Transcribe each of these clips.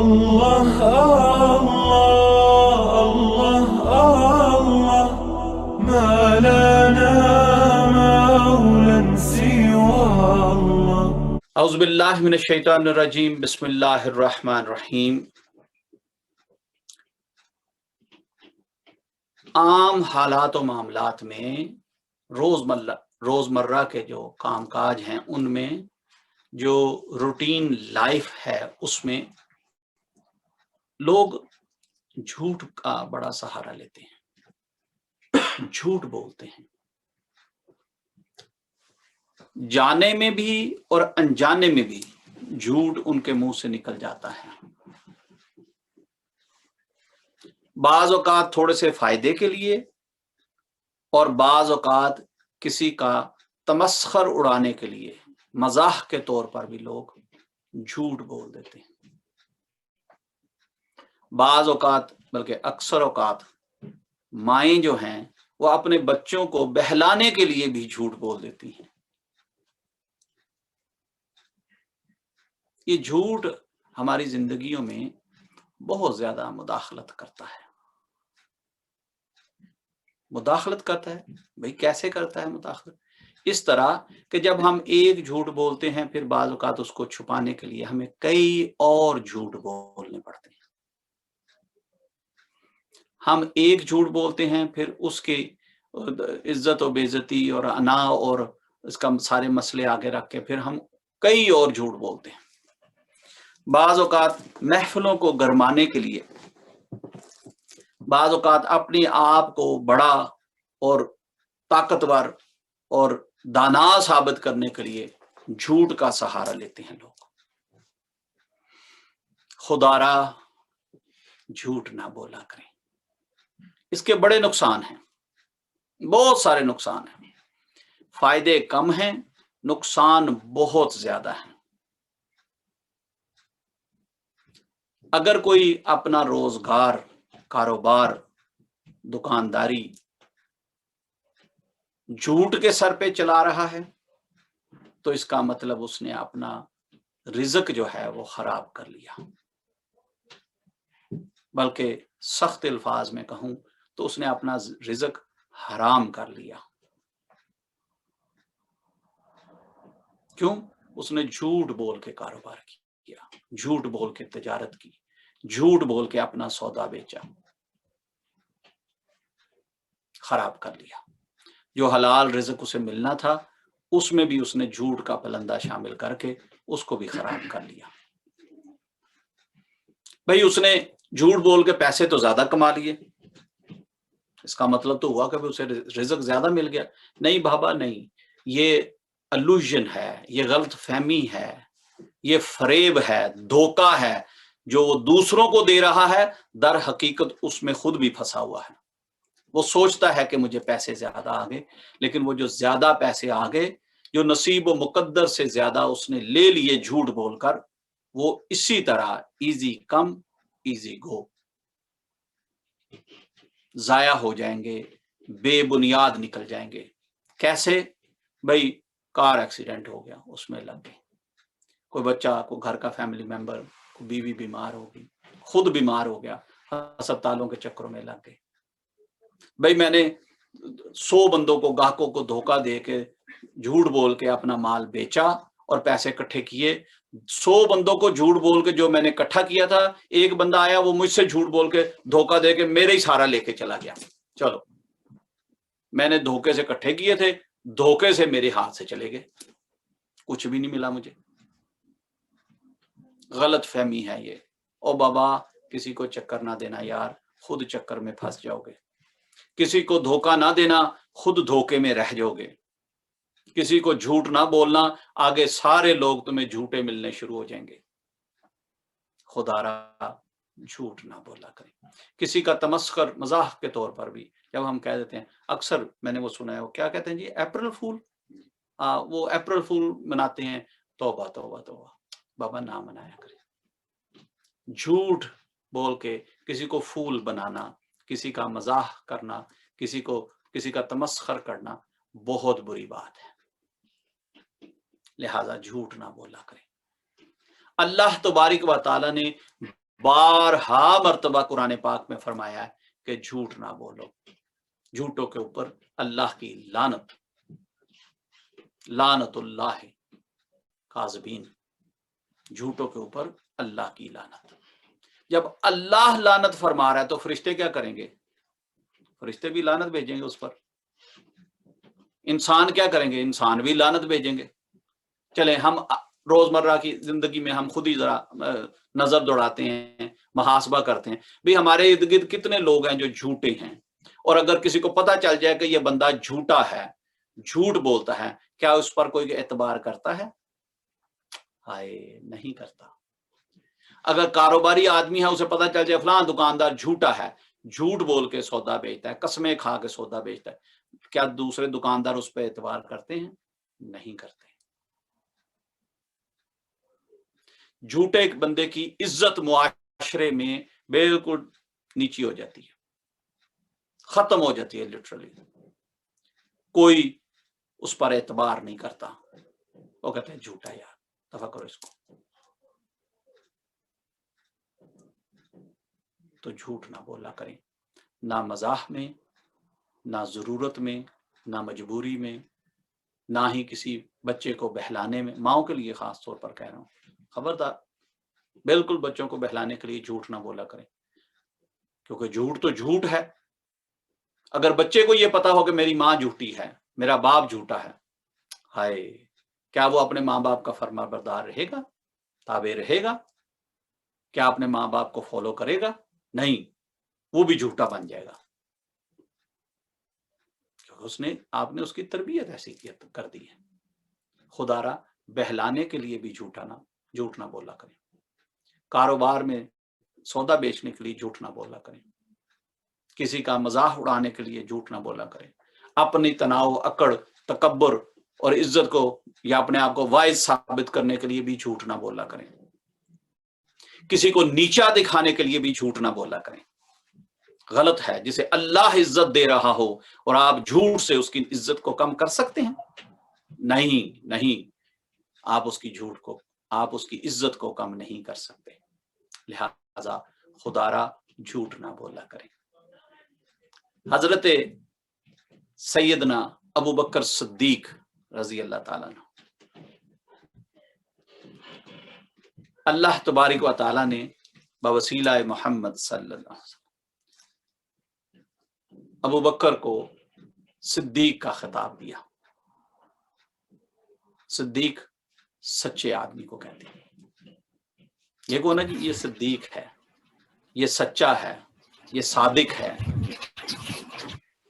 الله الله الله الله ما لنا مولا سوى الله. اعوذ باللہ من الشیطان الرجیم. بسم اللہ الرحمن الرحیم. عام حالات و معاملات میں روزمرہ کے جو کام کاج ہیں ان میں جو روٹین لائف ہے اس میں لوگ جھوٹ کا بڑا سہارا لیتے ہیں، جھوٹ بولتے ہیں، جانے میں بھی اور انجانے میں بھی جھوٹ ان کے منہ سے نکل جاتا ہے. بعض اوقات تھوڑے سے فائدے کے لیے اور بعض اوقات کسی کا تمسخر اڑانے کے لیے مزاح کے طور پر بھی لوگ جھوٹ بول دیتے ہیں. بعض اوقات بلکہ اکثر اوقات مائیں جو ہیں وہ اپنے بچوں کو بہلانے کے لیے بھی جھوٹ بول دیتی ہیں. یہ جھوٹ ہماری زندگیوں میں بہت زیادہ مداخلت کرتا ہے. بھئی کیسے کرتا ہے مداخلت؟ اس طرح کہ جب ہم ایک جھوٹ بولتے ہیں پھر بعض اوقات اس کو چھپانے کے لیے ہمیں کئی اور جھوٹ بولنے پڑتے ہیں. ہم ایک جھوٹ بولتے ہیں پھر اس کی عزت و بے عزتی اور انا اور اس کا سارے مسئلے آگے رکھ کے پھر ہم کئی اور جھوٹ بولتے ہیں. بعض اوقات محفلوں کو گرمانے کے لیے، بعض اوقات اپنے آپ کو بڑا اور طاقتور اور دانا ثابت کرنے کے لیے جھوٹ کا سہارا لیتے ہیں لوگ. خدا را جھوٹ نہ بولا کریں. اس کے بڑے نقصان ہیں، بہت سارے نقصان ہیں. فائدے کم ہیں، نقصان بہت زیادہ ہیں. اگر کوئی اپنا روزگار، کاروبار، دکانداری جھوٹ کے سر پہ چلا رہا ہے تو اس کا مطلب اس نے اپنا رزق جو ہے وہ خراب کر لیا. بلکہ سخت الفاظ میں کہوں تو اس نے اپنا رزق حرام کر لیا. کیوں؟ اس نے جھوٹ بول کے کاروبار کیا، جھوٹ بول کے تجارت کی، جھوٹ بول کے اپنا سودا بیچا، خراب کر لیا. جو حلال رزق اسے ملنا تھا اس میں بھی اس نے جھوٹ کا پلندہ شامل کر کے اس کو بھی خراب کر لیا. بھئی اس نے جھوٹ بول کے پیسے تو زیادہ کما لیے، اس کا مطلب تو ہوا کہ اسے رزق زیادہ مل گیا. نہیں بابا نہیں، یہ الوژن ہے، یہ غلط فہمی ہے، یہ فریب ہے، دھوکہ ہے جو وہ دوسروں کو دے رہا ہے. در حقیقت اس میں خود بھی پھنسا ہوا ہے. وہ سوچتا ہے کہ مجھے پیسے زیادہ آگے، لیکن وہ جو زیادہ پیسے آگے، جو نصیب و مقدر سے زیادہ اس نے لے لیے جھوٹ بول کر، وہ اسی طرح ایزی کم ایزی گو ضائع ہو جائیں گے، بے بنیاد نکل جائیں گے. کیسے؟ بھئی کار ایکسیڈنٹ ہو گیا، اس میں لگ گئے. کوئی بچہ، کوئی گھر کا فیملی ممبر، کوئی بیوی بیمار ہوگی، خود بیمار ہو گیا، ہسپتالوں کے چکروں میں لگ گئے. بھئی میں نے 100 بندوں کو، گاہکوں کو دھوکہ دے کے جھوٹ بول کے اپنا مال بیچا اور پیسے اکٹھے کیے. 100 بندوں کو جھوٹ بول کے جو میں نے اکٹھا کیا تھا، ایک بندہ آیا وہ مجھ سے جھوٹ بول کے دھوکہ دے کے میرے ہی سارا لے کے چلا گیا. چلو میں نے دھوکے سے اکٹھے کیے تھے، دھوکے سے میرے ہاتھ سے چلے گئے، کچھ بھی نہیں ملا مجھے. غلط فہمی ہے یہ. او بابا کسی کو چکر نہ دینا یار، خود چکر میں پھنس جاؤ گے. کسی کو دھوکہ نہ دینا، خود دھوکے میں رہ جاؤ گے. کسی کو جھوٹ نہ بولنا، آگے سارے لوگ تمہیں جھوٹے ملنے شروع ہو جائیں گے. خدا را جھوٹ نہ بولا کریں. کسی کا تمسخر مزاح کے طور پر بھی جب ہم کہہ دیتے ہیں، اکثر میں نے وہ سنا ہے، وہ کیا کہتے ہیں جی، اپریل فول. وہ اپریل فول مناتے ہیں. توبہ توبہ توبہ، بابا نہ منایا کریں. جھوٹ بول کے کسی کو فول بنانا، کسی کا مزاح کرنا، کسی کا تمسخر کرنا بہت بری بات ہے. لہذا جھوٹ نہ بولا کریں. اللہ تبارک و تعالیٰ نے بارہا مرتبہ قرآن پاک میں فرمایا ہے کہ جھوٹ نہ بولو، جھوٹوں کے اوپر اللہ کی لعنت، لعنت اللہ کاذبین، جھوٹوں کے اوپر اللہ کی لعنت۔ جب اللہ لعنت فرما رہا ہے تو فرشتے کیا کریں گے؟ فرشتے بھی لعنت بھیجیں گے اس پر۔ انسان کیا کریں گے؟ انسان بھی لعنت بھیجیں گے۔ چلیں ہم روزمرہ کی زندگی میں ہم خود ہی ذرا نظر دوڑاتے ہیں، محاسبہ کرتے ہیں، بھی ہمارے ارد گرد کتنے لوگ ہیں جو جھوٹے ہیں، اور اگر کسی کو پتا چل جائے کہ یہ بندہ جھوٹا ہے، جھوٹ بولتا ہے، کیا اس پر کوئی اعتبار کرتا ہے؟ ہائے، نہیں کرتا۔ اگر کاروباری آدمی ہے، اسے پتا چل جائے فلاں دکاندار جھوٹا ہے، جھوٹ بول کے سودا بیچتا ہے، قسمیں کھا کے سودا بیچتا ہے، کیا دوسرے دکاندار اس پہ اعتبار کرتے ہیں؟ نہیں کرتے۔ جھوٹے ایک بندے کی عزت معاشرے میں بالکل نیچی ہو جاتی ہے، ختم ہو جاتی ہے لٹرلی۔ کوئی اس پر اعتبار نہیں کرتا، وہ کہتے ہیں جھوٹا، یار دفع کرو اس کو۔ تو جھوٹ نہ بولا کریں، نہ مزاح میں، نہ ضرورت میں، نہ مجبوری میں، نہ ہی کسی بچے کو بہلانے میں۔ ماؤں کے لیے خاص طور پر کہہ رہا ہوں، خبردار، بالکل بچوں کو بہلانے کے لیے جھوٹ نہ بولا کریں، کیونکہ جھوٹ تو جھوٹ ہے۔ اگر بچے کو یہ پتا ہو کہ میری ماں جھوٹی ہے، میرا باپ جھوٹا ہے، ہائے، کیا وہ اپنے ماں باپ کا فرما بردار رہے گا؟ تابع رہے گا؟ کیا اپنے ماں باپ کو فالو کرے گا؟ نہیں، وہ بھی جھوٹا بن جائے گا، کیونکہ آپ نے اس کی تربیت ایسی کر دی ہے۔ خدا را بہلانے کے لیے بھی جھوٹ نہ بولا کریں، کاروبار میں سودا بیچنے کے لیے جھوٹ نہ بولا کریں، کسی کا مزاح اڑانے کے لیے جھوٹ نہ بولا کریں، اپنی تناؤ، اکڑ، تکبر اور عزت کو یا اپنے آپ کو وائز ثابت کرنے کے لیے بھی جھوٹ نہ بولا کریں، کسی کو نیچا دکھانے کے لیے بھی جھوٹ نہ بولا کریں۔ غلط ہے، جسے اللہ عزت دے رہا ہو اور آپ جھوٹ سے اس کی عزت کو کم کر سکتے ہیں؟ نہیں، آپ اس کی جھوٹ کو، آپ اس کی عزت کو کم نہیں کر سکتے، لہذا خدا را جھوٹ نہ بولا کریں۔ حضرت سیدنا ابو بکر صدیق رضی اللہ تعالیٰ عنہ، اللہ تبارک و تعالیٰ نے بوسیلہ محمد صلی اللہ علیہ وسلم ابو بکر کو صدیق کا خطاب دیا۔ صدیق سچے آدمی کو کہتے ہیں۔ یہ کو نا جی، یہ صدیق ہے، یہ سچا ہے، یہ صادق ہے،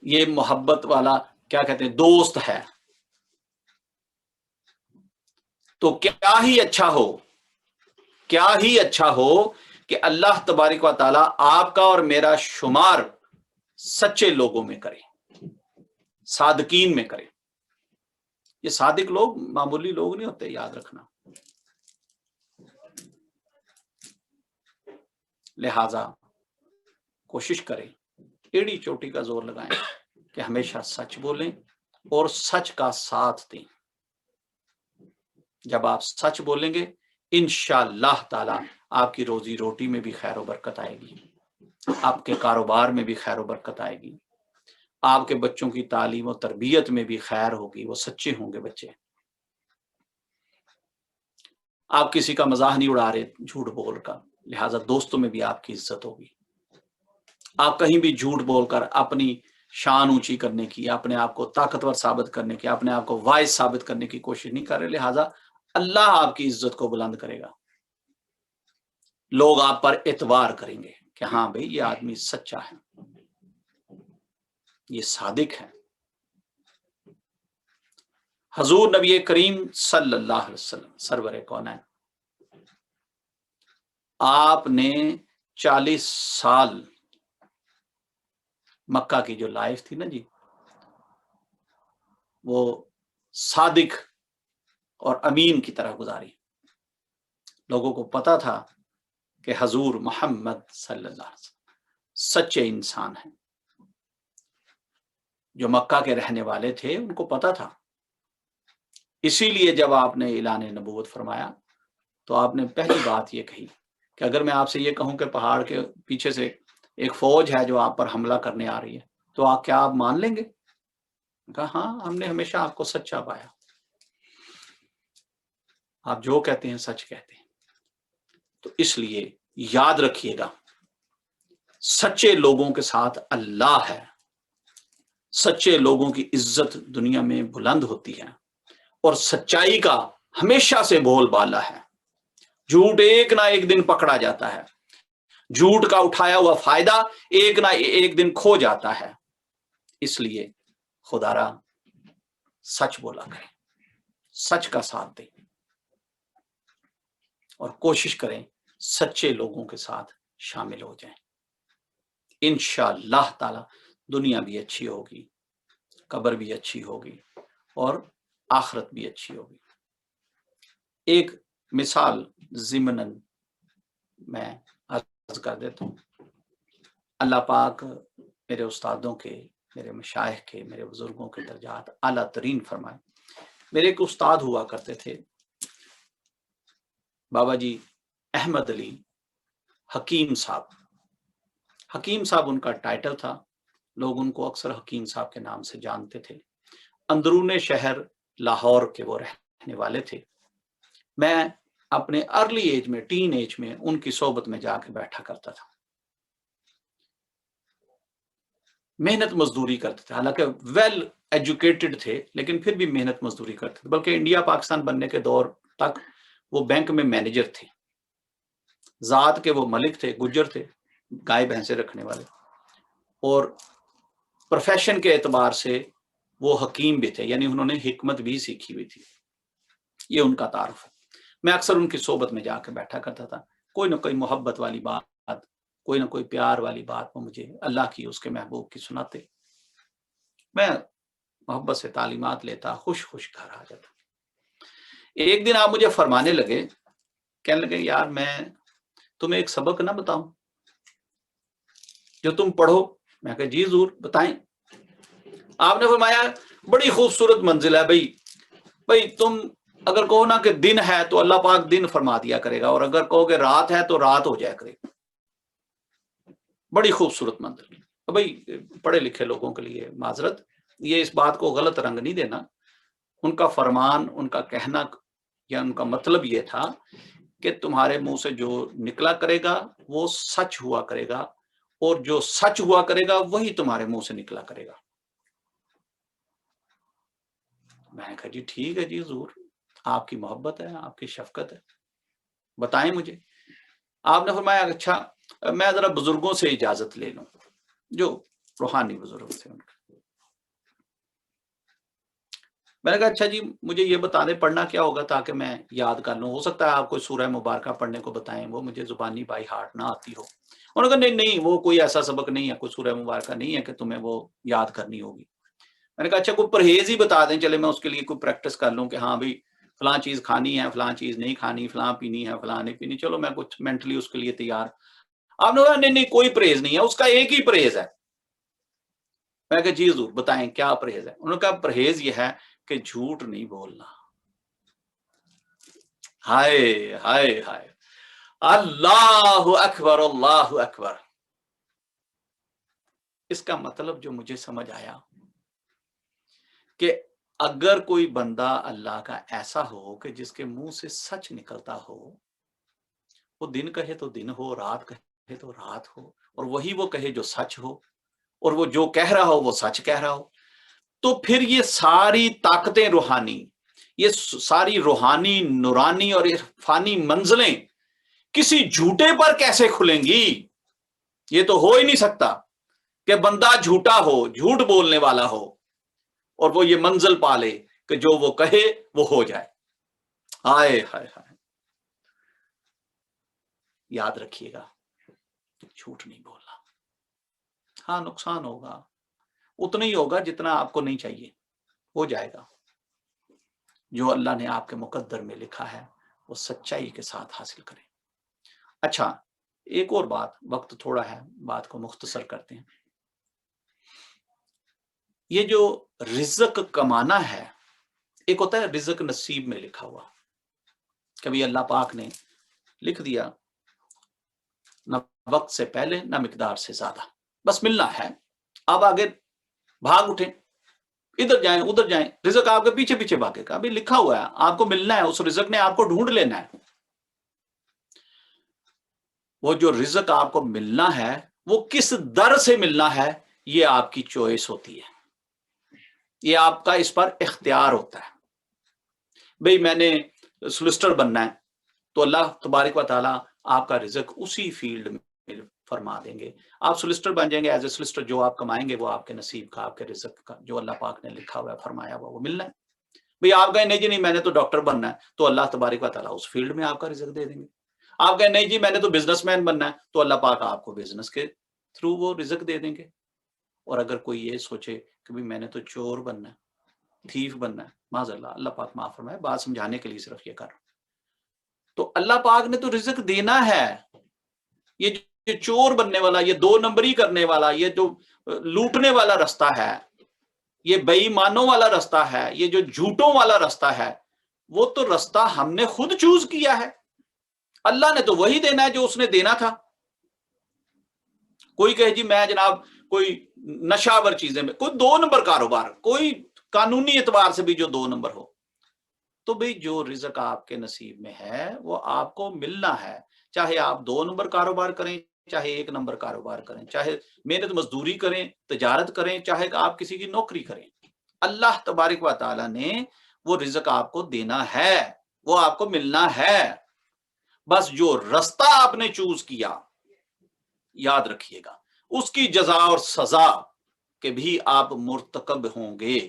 یہ محبت والا، کیا کہتے ہیں، دوست ہے۔ تو کیا ہی اچھا ہو کہ اللہ تبارک و تعالیٰ آپ کا اور میرا شمار سچے لوگوں میں کرے، صادقین میں کرے۔ یہ صادق لوگ معمولی لوگ نہیں ہوتے، یاد رکھنا۔ لہذا کوشش کریں، ایڑی چوٹی کا زور لگائیں کہ ہمیشہ سچ بولیں اور سچ کا ساتھ دیں۔ جب آپ سچ بولیں گے، انشاءاللہ تعالی آپ کی روزی روٹی میں بھی خیر و برکت آئے گی، آپ کے کاروبار میں بھی خیر و برکت آئے گی، آپ کے بچوں کی تعلیم و تربیت میں بھی خیر ہوگی، وہ سچے ہوں گے بچے۔ آپ کسی کا مزاح نہیں اڑا رہے جھوٹ بول کر، لہٰذا دوستوں میں بھی آپ کی عزت ہوگی۔ آپ کہیں بھی جھوٹ بول کر اپنی شان اونچی کرنے کی، اپنے آپ کو طاقتور ثابت کرنے کی، اپنے آپ کو وائز ثابت کرنے کی کوشش نہیں کر رہے، لہٰذا اللہ آپ کی عزت کو بلند کرے گا۔ لوگ آپ پر اعتبار کریں گے کہ ہاں بھئی، یہ آدمی سچا ہے، یہ صادق ہے۔ حضور نبی کریم صلی اللہ علیہ وسلم سرور کونین، آپ نے 40 سال مکہ کی جو لائف تھی نا جی، وہ صادق اور امین کی طرح گزاری۔ لوگوں کو پتا تھا کہ حضور محمد صلی اللہ علیہ وسلم سچے انسان ہیں۔ جو مکہ کے رہنے والے تھے ان کو پتا تھا، اسی لیے جب آپ نے اعلان نبوت فرمایا تو آپ نے پہلی بات یہ کہی کہ اگر میں آپ سے یہ کہوں کہ پہاڑ کے پیچھے سے ایک فوج ہے جو آپ پر حملہ کرنے آ رہی ہے تو کیا آپ مان لیں گے؟ کہا ہاں، ہم نے ہمیشہ آپ کو سچا پایا، آپ جو کہتے ہیں سچ کہتے ہیں۔ تو اس لیے یاد رکھیے گا، سچے لوگوں کے ساتھ اللہ ہے، سچے لوگوں کی عزت دنیا میں بلند ہوتی ہے، اور سچائی کا ہمیشہ سے بول بالا ہے۔ جھوٹ ایک نہ ایک دن پکڑا جاتا ہے، جھوٹ کا اٹھایا ہوا فائدہ ایک نہ ایک دن کھو جاتا ہے۔ اس لیے خدا را سچ بولا کریں، سچ کا ساتھ دیں، اور کوشش کریں سچے لوگوں کے ساتھ شامل ہو جائیں۔ انشاءاللہ تعالی دنیا بھی اچھی ہوگی، قبر بھی اچھی ہوگی، اور آخرت بھی اچھی ہوگی۔ ایک مثال ضمناً میں عرض کر دیتا ہوں۔ اللہ پاک میرے استادوں کے، میرے مشائخ کے، میرے بزرگوں کے درجات اعلیٰ ترین فرمائے۔ میرے ایک استاد ہوا کرتے تھے، بابا جی احمد علی حکیم صاحب۔ حکیم صاحب ان کا ٹائٹل تھا، لوگ ان کو اکثر حکیم صاحب کے نام سے جانتے تھے۔ اندرون شہر لاہور کے وہ رہنے والے تھے۔ میں اپنے ارلی ایج میں، ٹین ایج میں ان کی صحبت میں جا کے بیٹھا کرتا تھا۔ محنت مزدوری کرتے تھے، حالانکہ ویل ایجوکیٹڈ تھے لیکن پھر بھی محنت مزدوری کرتے تھے، بلکہ انڈیا پاکستان بننے کے دور تک وہ بینک میں مینیجر تھے۔ ذات کے وہ ملک تھے، گجر تھے، گائے بھینسیں رکھنے والے، اور پروفیشن کے اعتبار سے وہ حکیم بھی تھے، یعنی انہوں نے حکمت بھی سیکھی ہوئی تھی۔ یہ ان کا تعارف ہے۔ میں اکثر ان کی صحبت میں جا کے بیٹھا کرتا تھا، کوئی نہ کوئی محبت والی بات، کوئی نہ کوئی پیار والی بات وہ مجھے اللہ کی، اس کے محبوب کی سناتے، میں محبت سے تعلیمات لیتا، خوش گھر آ جاتا۔ ایک دن آپ مجھے فرمانے لگے، کہنے لگے یار میں تمہیں ایک سبق نہ بتاؤں جو تم پڑھو؟ میں کہا جی ضرور بتائیں۔ آپ نے فرمایا بڑی خوبصورت منزل ہے بھائی، تم اگر کہو نا کہ دن ہے تو اللہ پاک دن فرما دیا کرے گا، اور اگر کہو کہ رات ہے تو رات ہو جایا کرے گا۔ بڑی خوبصورت منزل۔ بھائی پڑھے لکھے لوگوں کے لیے معذرت، یہ اس بات کو غلط رنگ نہیں دینا، ان کا فرمان، ان کا کہنا یا ان کا مطلب یہ تھا کہ تمہارے منہ سے جو نکلا کرے گا وہ سچ ہوا کرے گا، اور جو سچ ہوا کرے گا وہی تمہارے منہ سے نکلا کرے گا۔ میں نے کہا جی ٹھیک ہے جی ضرور، آپ کی محبت ہے، آپ کی شفقت ہے، بتائیں مجھے۔ آپ نے فرمایا اچھا میں ذرا بزرگوں سے اجازت لے لوں، جو روحانی بزرگ تھے ان کے۔ میں نے کہا اچھا جی مجھے یہ بتا دیں پڑھنا کیا ہوگا تاکہ میں یاد کر لوں، ہو سکتا ہے آپ کوئی سورہ مبارکہ پڑھنے کو بتائیں، وہ مجھے زبانی بائی ہارٹ نہ آتی ہو۔ انہوں نے کہا نہیں وہ کوئی ایسا سبق نہیں ہے، کوئی سورہ مبارکہ نہیں ہے کہ تمہیں وہ یاد کرنی ہوگی۔ میں نے کہا اچھا کوئی پرہیز ہی بتا دیں، چلے میں اس کے لیے کوئی پریکٹس کر لوں کہ ہاں بھائی فلاں چیز کھانی ہے، فلاں چیز نہیں کھانی، فلاں پینی ہے، فلاں نہیں پینی، چلو میں کچھ مینٹلی اس کے لیے تیار۔ آپ نے کہا نہیں کوئی پرہیز نہیں ہے، اس کا ایک ہی پرہیز ہے۔ میں نے کہا جی ضرور بتائیں کیا پرہیز ہے۔ انہوں نے کہا پرہیز یہ ہے کہ جھوٹ نہیں بولنا۔ ہائے ہائے ہائے، اللہ اکبر اللہ اکبر۔ اس کا مطلب جو مجھے سمجھ آیا کہ اگر کوئی بندہ اللہ کا ایسا ہو کہ جس کے منہ سے سچ نکلتا ہو، وہ دن کہے تو دن ہو، رات کہے تو رات ہو، اور وہی وہ کہے جو سچ ہو، اور وہ جو کہہ رہا ہو وہ سچ کہہ رہا ہو، تو پھر یہ ساری طاقتیں روحانی، یہ ساری روحانی نورانی اور عرفانی منزلیں کسی جھوٹے پر کیسے کھلیں گی؟ یہ تو ہو ہی نہیں سکتا کہ بندہ جھوٹا ہو، جھوٹ بولنے والا ہو، اور وہ یہ منزل پالے کہ جو وہ کہے وہ ہو جائے۔ ہائے ہائے ہائے، یاد رکھیے گا جھوٹ نہیں بولنا۔ ہاں نقصان ہوگا، اتنا ہی ہوگا جتنا آپ کو نہیں چاہیے، ہو جائے گا۔ جو اللہ نے آپ کے مقدر میں لکھا ہے وہ سچائی کے ساتھ حاصل کریں۔ اچھا ایک اور بات، وقت تھوڑا ہے، بات کو مختصر کرتے ہیں۔ یہ جو رزق کمانا ہے، ایک ہوتا ہے رزق نصیب میں لکھا ہوا، کبھی اللہ پاک نے لکھ دیا نہ وقت سے پہلے نہ مقدار سے زیادہ، بس ملنا ہے. آپ آگے بھاگ اٹھیں، ادھر جائیں ادھر جائیں، رزق آپ کے پیچھے پیچھے بھاگے گا. ابھی لکھا ہوا ہے آپ کو ملنا ہے، اس رزق نے آپ کو ڈھونڈ لینا ہے. وہ جو رزق آپ کو ملنا ہے وہ کس در سے ملنا ہے یہ آپ کی چوائس ہوتی ہے، یہ آپ کا اس پر اختیار ہوتا ہے. بھئی میں نے سولسٹر بننا ہے تو اللہ تبارک و تعالیٰ آپ کا رزق اسی فیلڈ میں فرما دیں گے. آپ سولسٹر بن جائیں گے، ایز اے سولسٹر جو آپ کمائیں گے وہ آپ کے نصیب کا، آپ کے رزق کا، جو اللہ پاک نے لکھا ہوا ہے فرمایا ہوا وہ ملنا ہے. بھئی آپ کہیں نہیں جی نہیں میں نے تو ڈاکٹر بننا ہے، تو اللہ تبارک و تعالیٰ اس فیلڈ میں آپ کا رزق دے دیں گے. آپ کہیں نہیں جی میں نے تو بزنس مین بننا ہے، تو اللہ پاک آپ کو بزنس کے تھرو وہ رزق دے دیں گے. اور اگر کوئی یہ سوچے کہ میں نے تو چور بننا ہے، تھیف بننا ہے، معاذ اللہ، اللہ پاک معاف فرمائے، بات سمجھانے کے لیے صرف یہ کر رہا ہوں. تو اللہ پاک نے تو رزق دینا ہے. یہ چور بننے والا، یہ دو نمبری کرنے والا، یہ جو لوٹنے والا رستہ ہے، یہ بے ایمانوں والا رستہ ہے، یہ جو جھوٹوں والا رستہ ہے، وہ تو رستہ ہم نے خود چوز کیا ہے. اللہ نے تو وہی دینا ہے جو اس نے دینا تھا. کوئی کہے جی میں جناب کوئی نشاور چیزیں میں، کوئی 2 نمبر کاروبار، کوئی قانونی اعتبار سے بھی جو 2 نمبر ہو، تو بھئی جو رزق آپ کے نصیب میں ہے وہ آپ کو ملنا ہے. چاہے آپ 2 نمبر کاروبار کریں، چاہے 1 نمبر کاروبار کریں، چاہے محنت مزدوری کریں، تجارت کریں، چاہے آپ کسی کی نوکری کریں، اللہ تبارک و تعالیٰ نے وہ رزق آپ کو دینا ہے، وہ آپ کو ملنا ہے. بس جو رستہ آپ نے چوز کیا، یاد رکھیے گا اس کی جزا اور سزا کے بھی آپ مرتکب ہوں گے.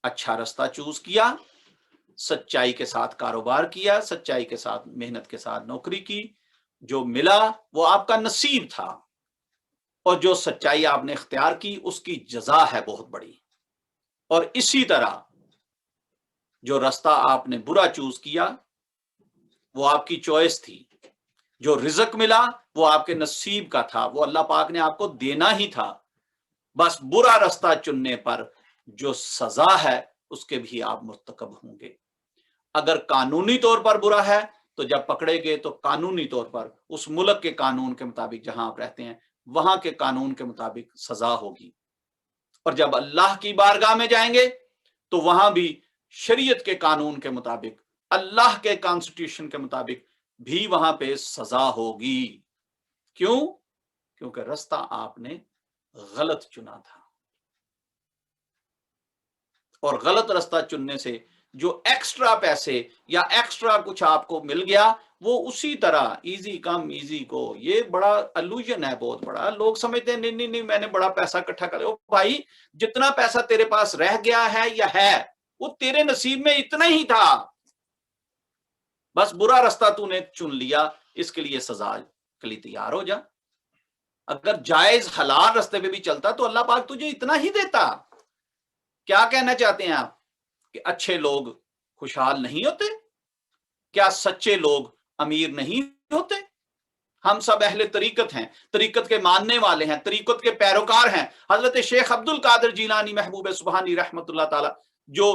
اچھا رستہ چوز کیا، سچائی کے ساتھ کاروبار کیا، سچائی کے ساتھ محنت کے ساتھ نوکری کی، جو ملا وہ آپ کا نصیب تھا، اور جو سچائی آپ نے اختیار کی اس کی جزا ہے بہت بڑی. اور اسی طرح جو رستہ آپ نے برا چوز کیا وہ آپ کی چوائس تھی، جو رزق ملا وہ آپ کے نصیب کا تھا، وہ اللہ پاک نے آپ کو دینا ہی تھا. بس برا رستہ چننے پر جو سزا ہے اس کے بھی آپ مرتکب ہوں گے. اگر قانونی طور پر برا ہے تو جب پکڑے گئے تو قانونی طور پر اس ملک کے قانون کے مطابق جہاں آپ رہتے ہیں وہاں کے قانون کے مطابق سزا ہوگی. اور جب اللہ کی بارگاہ میں جائیں گے تو وہاں بھی شریعت کے قانون کے مطابق، اللہ کے کانسٹیٹیوشن کے مطابق بھی وہاں پہ سزا ہوگی. کیوں؟ کیونکہ رستہ آپ نے غلط چنا تھا. اور غلط رستہ چننے سے جو ایکسٹرا پیسے یا ایکسٹرا کچھ آپ کو مل گیا وہ اسی طرح ایزی کم ایزی کو، یہ بڑا الوژن ہے بہت بڑا. لوگ سمجھتے ہیں نہیں نہیں نہیں میں نے بڑا پیسہ اکٹھا کر لیا. بھائی جتنا پیسہ تیرے پاس رہ گیا ہے یا ہے وہ تیرے نصیب میں اتنا ہی تھا، بس برا رستہ تو نے چن لیا، اس کے لیے سزا کے لیے تیار ہو جا. اگر جائز حلال رستے پہ بھی چلتا تو اللہ پاک تجھے اتنا ہی دیتا. کیا کہنا چاہتے ہیں آپ کہ اچھے لوگ خوشحال نہیں ہوتے؟ کیا سچے لوگ امیر نہیں ہوتے؟ ہم سب اہل طریقت ہیں، طریقت کے ماننے والے ہیں، طریقت کے پیروکار ہیں. حضرت شیخ عبد القادر جیلانی محبوب سبحانی رحمت اللہ تعالی جو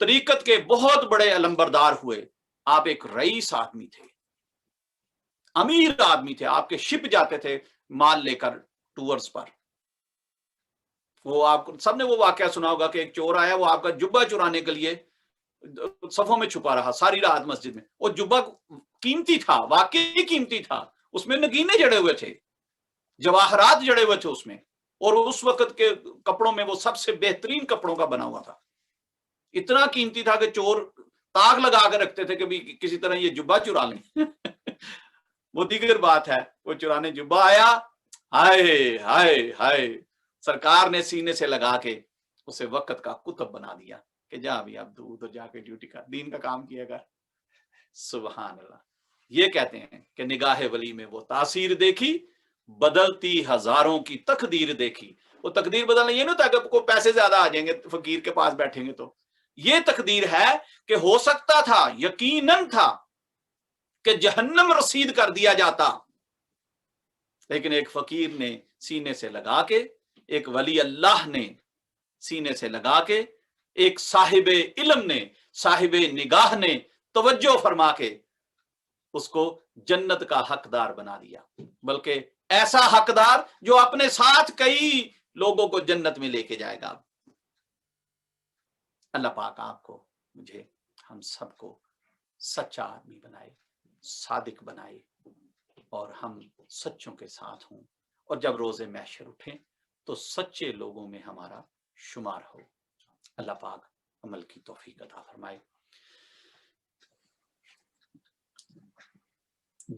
طریقت کے بہت بڑے علمبردار ہوئے، آپ ایک رئیس آدمی تھے، امیر آدمی تھے، آپ کے شپ جاتے تھے مال لے کر ٹورز پر. وہ آپ سب نے وہ واقعہ سنا ہوگا کہ ایک چور آیا، وہ آپ کا جبہ چرانے کے لیے صفوں میں چھپا رہا ساری رات مسجد میں. وہ جبہ قیمتی تھا، واقعی قیمتی تھا، اس میں نگینے جڑے ہوئے تھے، جواہرات جڑے ہوئے تھے اس میں، اور اس وقت کے کپڑوں میں وہ سب سے بہترین کپڑوں کا بنا ہوا تھا. اتنا قیمتی تھا کہ چور تاغ لگا کے رکھتے تھے کہ بھی کسی طرح یہ جبہ چرا لیں. وہ دیگر بات ہے، وہ چرانے جبہ آیا، ہائے ہائے ہائے، سرکار نے سینے سے لگا کے اسے وقت کا کتب بنا دیا کہ جا بھی اب تو جا کے ڈیوٹی کا دین کا کام کیا کر. سبحان اللہ. یہ کہتے ہیں کہ نگاہ ولی میں وہ تاثیر دیکھی، بدلتی ہزاروں کی تقدیر دیکھی. وہ تقدیر بدلنا یہ نہیں ہوتا کہ کوئی پیسے زیادہ آ جائیں گے فقیر کے پاس بیٹھیں گے، تو یہ تقدیر ہے کہ ہو سکتا تھا، یقیناً تھا کہ جہنم رسید کر دیا جاتا، لیکن ایک فقیر نے سینے سے لگا کے، ایک ولی اللہ نے سینے سے لگا کے، ایک صاحب علم نے، صاحب نگاہ نے توجہ فرما کے اس کو جنت کا حقدار بنا دیا، بلکہ ایسا حقدار جو اپنے ساتھ کئی لوگوں کو جنت میں لے کے جائے گا۔ اللہ پاک آپ کو، مجھے، ہم سب کو سچا آدمی بنائے، صادق بنائے، اور ہم سچوں کے ساتھ ہوں، اور جب روز محشر اٹھیں تو سچے لوگوں میں ہمارا شمار ہو۔ اللہ پاک عمل کی توفیق عطا فرمائے۔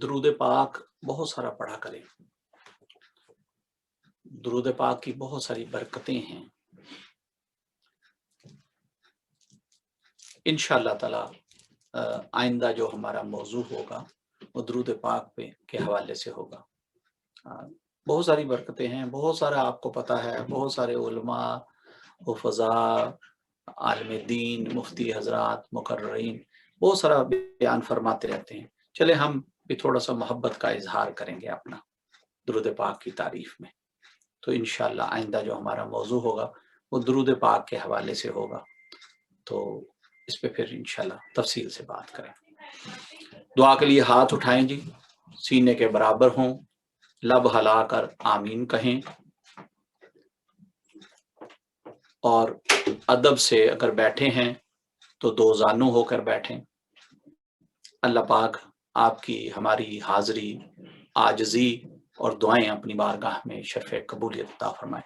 درود پاک بہت سارا پڑھا کریں، درود پاک کی بہت ساری برکتیں ہیں۔ انشاءاللہ تعالی آئندہ جو ہمارا موضوع ہوگا وہ درود پاک پہ کے حوالے سے ہوگا۔ بہت ساری برکتیں ہیں، بہت سارا آپ کو پتہ ہے، بہت سارے علماء، حفظاء، عالم دین، مفتی حضرات، مقررین بہت سارا بیان فرماتے رہتے ہیں۔ چلے ہم بھی تھوڑا سا محبت کا اظہار کریں گے اپنا درود پاک کی تعریف میں۔ تو انشاءاللہ آئندہ جو ہمارا موضوع ہوگا وہ درود پاک کے حوالے سے ہوگا، تو اس پہ پھر انشاءاللہ تفصیل سے بات کریں۔ دعا کے لیے ہاتھ اٹھائیں جی، سینے کے برابر ہوں، لب ہلا کر آمین کہیں، اور ادب سے اگر بیٹھے ہیں تو دو زانو ہو کر بیٹھیں۔ اللہ پاک آپ کی، ہماری حاضری، عاجزی اور دعائیں اپنی بارگاہ میں شرف قبولیت عطا فرمائے۔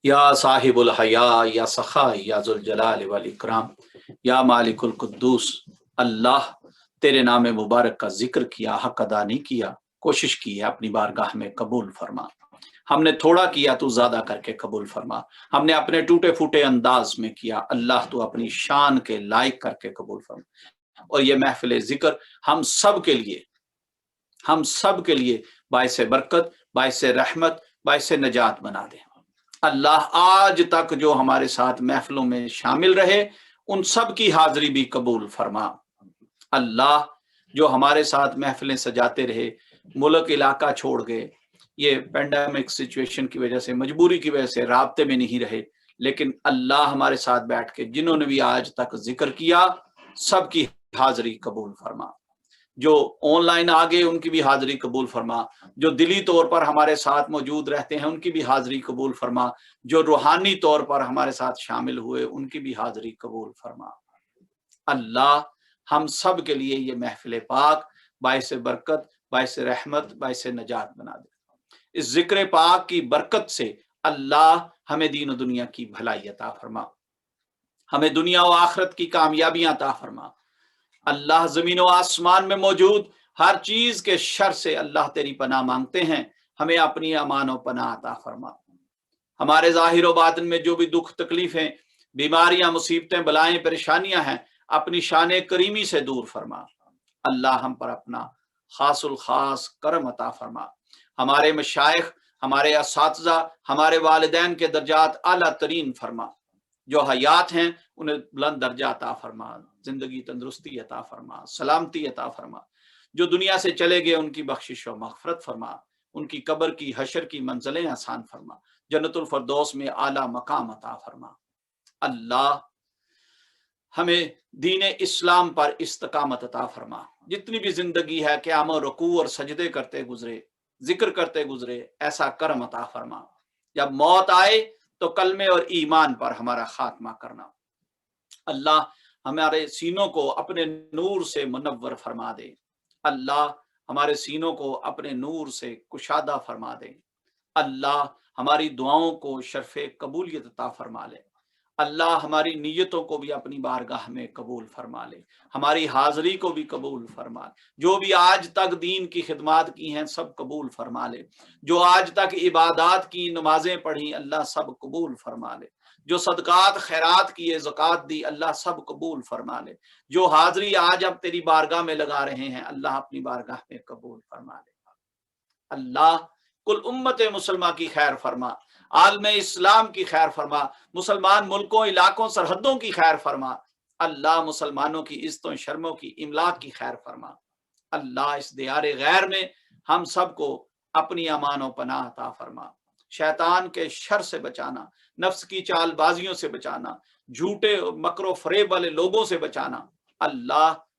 یا صاحب الحیا یا سخا یا ذوالجلال والاکرام یا مالک القدوس، اللہ تیرے نام مبارک کا ذکر کیا، حق ادا نہیں کیا، کوشش کی ہے، اپنی بارگاہ میں قبول فرما۔ ہم نے تھوڑا کیا تو زیادہ کر کے قبول فرما، ہم نے اپنے ٹوٹے پھوٹے انداز میں کیا، اللہ تو اپنی شان کے لائق کر کے قبول فرما، اور یہ محفل ذکر ہم سب کے لیے باعث برکت، باعث رحمت، باعث نجات بنا دے۔ اللہ آج تک جو ہمارے ساتھ محفلوں میں شامل رہے ان سب کی حاضری بھی قبول فرما۔ اللہ جو ہمارے ساتھ محفلیں سجاتے رہے، ملک علاقہ چھوڑ گئے، یہ پینڈیمک سچویشن کی وجہ سے، مجبوری کی وجہ سے رابطے میں نہیں رہے، لیکن اللہ ہمارے ساتھ بیٹھ کے جنہوں نے بھی آج تک ذکر کیا سب کی حاضری قبول فرما۔ جو آن لائن آگے ان کی بھی حاضری قبول فرما، جو دلی طور پر ہمارے ساتھ موجود رہتے ہیں ان کی بھی حاضری قبول فرما، جو روحانی طور پر ہمارے ساتھ شامل ہوئے ان کی بھی حاضری قبول فرما۔ اللہ ہم سب کے لیے یہ محفل پاک باعث برکت، باعث رحمت، باعث نجات بنا دے۔ اس ذکر پاک کی برکت سے اللہ ہمیں دین و دنیا کی بھلائی عطا فرما، ہمیں دنیا و آخرت کی کامیابیاں عطا فرما۔ اللہ زمین و آسمان میں موجود ہر چیز کے شر سے اللہ تیری پناہ مانگتے ہیں، ہمیں اپنی امان و پناہ عطا فرما۔ ہمارے ظاہر و باطن میں جو بھی دکھ تکلیفیں، بیماریاں، مصیبتیں، بلائیں، پریشانیاں ہیں اپنی شان کریمی سے دور فرما۔ اللہ ہم پر اپنا خاص الخاص کرم عطا فرما۔ ہمارے مشائخ، ہمارے اساتذہ، ہمارے والدین کے درجات اعلیٰ ترین فرما، جو حیات ہیں انہیں بلند درجہ عطا فرما، زندگی تندرستی عطا فرما، سلامتی عطا فرما۔ جو دنیا سے چلے گئے ان کی بخشش و مغفرت فرما، ان کی قبر کی، حشر کی منزلیں آسان فرما، جنت الفردوس میں اعلیٰ مقام عطا فرما۔ اللہ ہمیں دین اسلام پر استقامت عطا فرما۔ جتنی بھی زندگی ہے قیام و رکوع اور سجدے کرتے گزرے، ذکر کرتے گزرے، ایسا کرم عطا فرما۔ جب موت آئے تو کلمے اور ایمان پر ہمارا خاتمہ کرنا۔ اللہ ہمارے سینوں کو اپنے نور سے منور فرما دے، اللہ ہمارے سینوں کو اپنے نور سے کشادہ فرما دے، اللہ ہماری دعاؤں کو شرف قبولیت عطا فرما لے، اللہ ہماری نیتوں کو بھی اپنی بارگاہ میں قبول فرما لے، ہماری حاضری کو بھی قبول فرما لے، جو بھی آج تک دین کی خدمات کی ہیں سب قبول فرما لے، جو آج تک عبادات کی، نمازیں پڑھی اللہ سب قبول فرما لے، جو صدقات خیرات کیے، زکوٰۃ دی اللہ سب قبول فرما لے، جو حاضری آج اب تیری بارگاہ میں لگا رہے ہیں اللہ اپنی بارگاہ میں قبول فرما لے۔ اللہ کل امت مسلمہ کی خیر فرما، عالم اسلام کی خیر فرما، مسلمان ملکوں، علاقوں، سرحدوں کی خیر فرما۔ اللہ مسلمانوں کی عزتوں شرموں کی املاک کی خیر فرما۔ اللہ اس دیار غیر میں ہم سب کو اپنی امان و پناہ عطا فرما، شیطان کے شر سے بچانا، نفس کی چال بازیوں سے بچانا، جھوٹے مکر و فریب والے لوگوں سے بچانا۔ اللہ